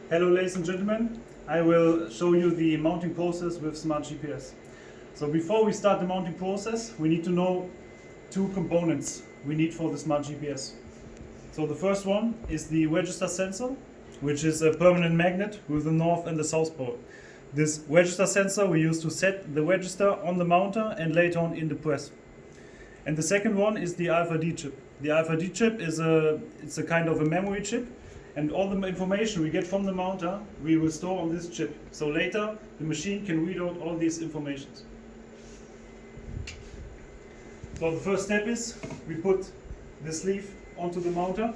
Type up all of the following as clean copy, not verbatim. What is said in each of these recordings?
Hello ladies and gentlemen, I will show you the mounting process with smartGPS. So before we start the mounting process, we need to know two components we need for the smartGPS. So the first one is the register sensor, which is a permanent magnet with the north and the south pole. This register sensor we use to set the register on the mounter and later on in the press. And the second one is the RFID chip. The RFID chip is a kind of a memory chip, and all the information we get from the mounter we will store on this chip. So later the machine can read out all these informations. So the first step is we put the sleeve onto the mounter.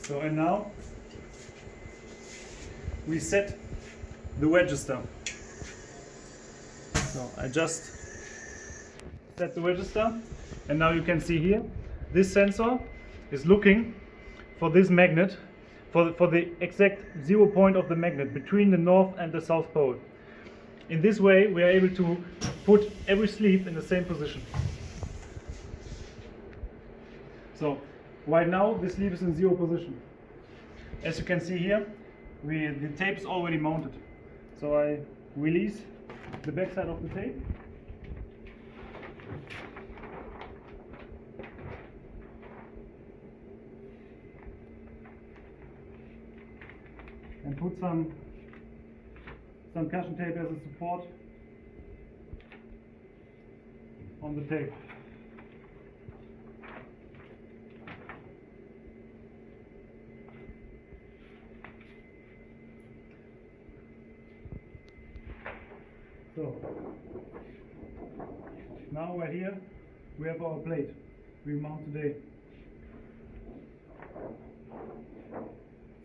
So and now we set the register. So I just set the register, and now you can see here this sensor is looking for this magnet, for the exact 0 point of the magnet between the north and the south pole. In this way we are able to put every sleeve in the same position. So right now the sleeve is in 0 position. As you can see here, the tape is already mounted. So I release the back side of the tape. And put some cushion tape as a support on the tape. So now right here we have our plate we mount today.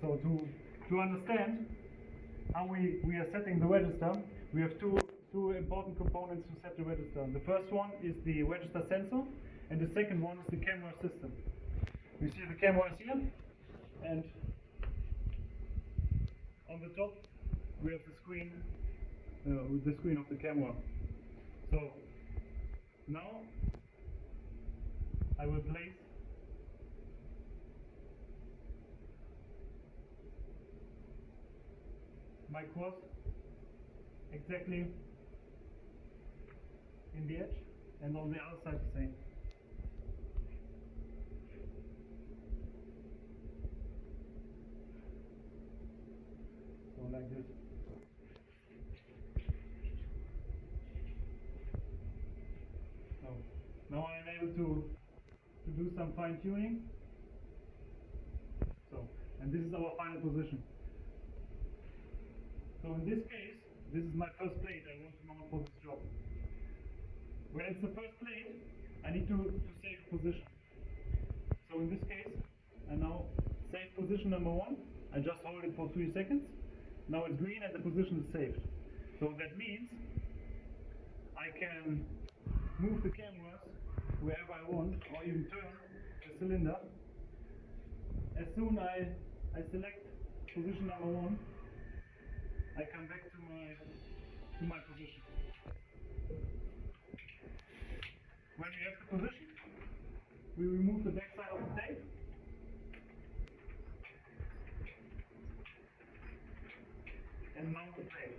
So to understand how we are setting the register, we have two important components to set the register. The first one is the register sensor, and the second one is the camera system. You see the camera is here, and on the top we have the screen of the camera. So now I will place my cross exactly in the edge, and on the other side the same. So like this. So now I'm able to do some fine tuning. So, and this is our final position. So in this case, this is my first plate I want to mount for this job. When it's the first plate, I need to save position. So in this case, I now save position number 1. I just hold it for 3 seconds. Now it's green and the position is saved. So that means I can move the cameras wherever I want, or even turn the cylinder. As soon as I select position number 1, I come back to my position. When we have the position, we remove the back side of the tape. And mount the plate.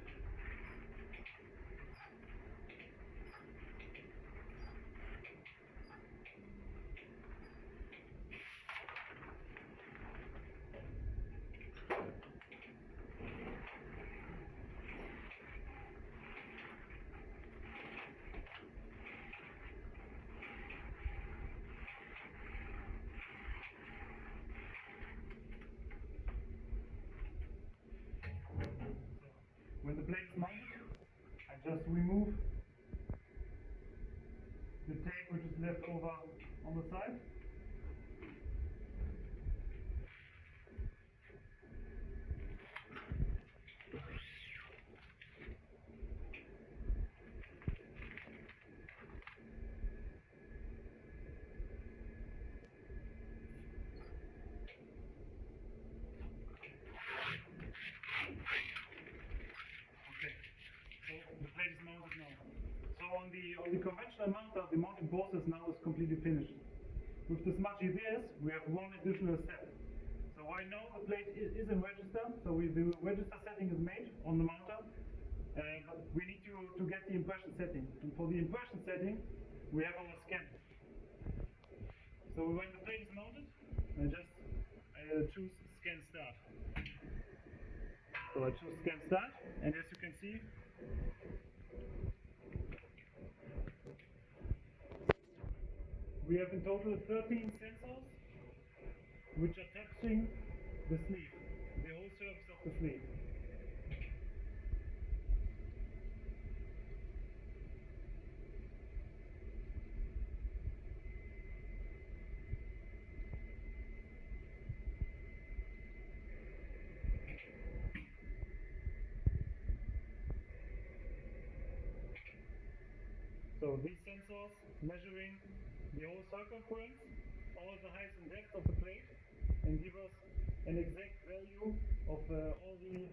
When the plate is mounted, I just remove the tape which is left over on the side. the conventional mounter, the mounting process now is completely finished. With the smartGPS, we have one additional step. So right now the plate is in register, so the register setting is made on the mounter, but we need to get the impression setting. And for the impression setting, we have our scan. So when the plate is mounted, I just choose scan start. So I choose scan start, and as you can see, we have in total 13 sensors which are touching the sleeve, the whole surface of the sleeve. So these sensors measuring the whole circumference, all the height and depth of the plate, and give us an exact value of all the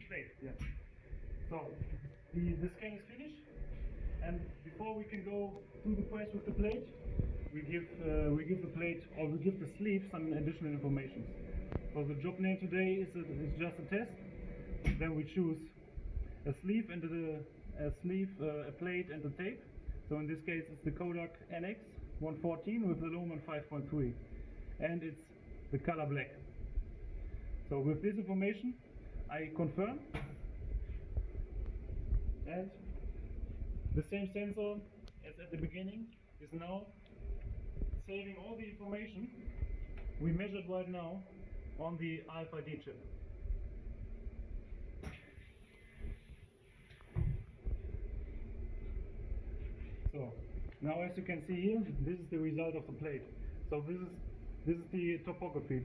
plate. Yeah. So the scan is finished, and before we can go to the press with the plate, we give the plate, or we give the sleeve some additional information. So the job name today is just a test. Then we choose a sleeve and a plate and a tape. So in this case it's the Kodak NX 114 with the lumen 5.3, and it's the color black. So with this information I confirm, and the same sensor as at the beginning is now saving all the information we measured right now on the RFID chip. So now, as you can see here, this is the result of the plate. So this is the topography.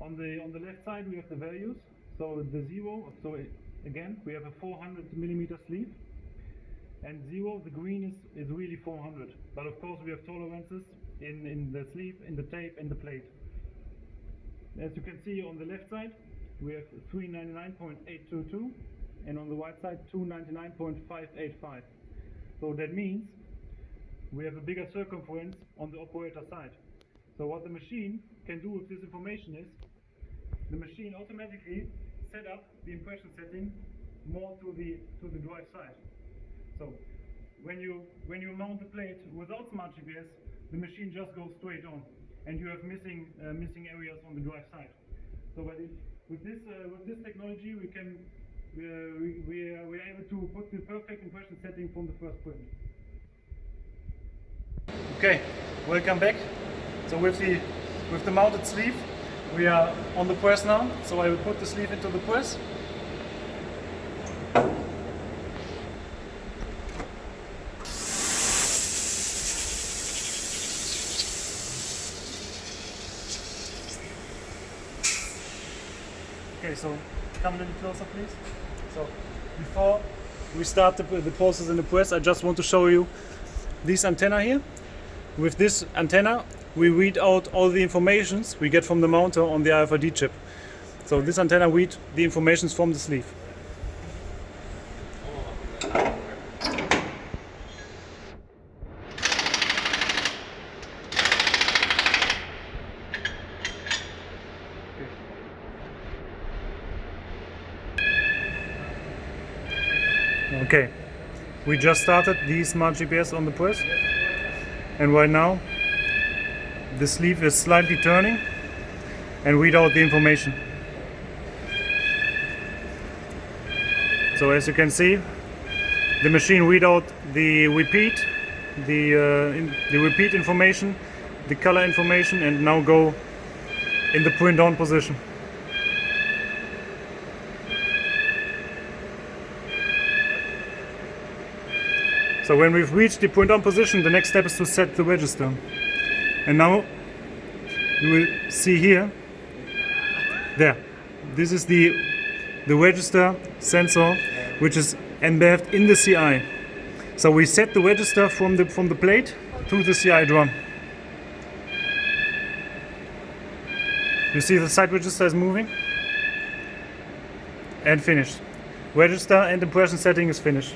On the left side we have the values. So the 0. So again we have a 400 millimeter sleeve, and 0, the green is really 400. But of course we have tolerances in the sleeve, in the tape, and the plate. As you can see on the left side we have 399.822, and on the right side 299.585. So that means we have a bigger circumference on the operator side. So what the machine can do with this information is, the machine automatically set up the impression setting more to the drive side. So when you mount the plate without smartGPS, the machine just goes straight on, and you have missing areas on the drive side. So with this technology we are able to put the perfect impression setting from the first print. Okay, welcome back. So with the mounted sleeve, we are on the press now. So I will put the sleeve into the press. Okay, so come a little closer, please. So before we start the process in the press, I just want to show you this antenna here. With this antenna, we read out all the informations we get from the mounter on the RFID chip. So this antenna reads the informations from the sleeve. Okay, we just started the smartGPS on the press, and right now the sleeve is slightly turning and read out the information. So as you can see, the machine read out the repeat, the repeat information, the color information, and now go in the print on position. So when we've reached the print on position, the next step is to set the register. And now you will see here, there, this is the register sensor which is embedded in the CI. So we set the register from the plate to the CI drum. You see the side register is moving and finished. Register and impression setting is finished.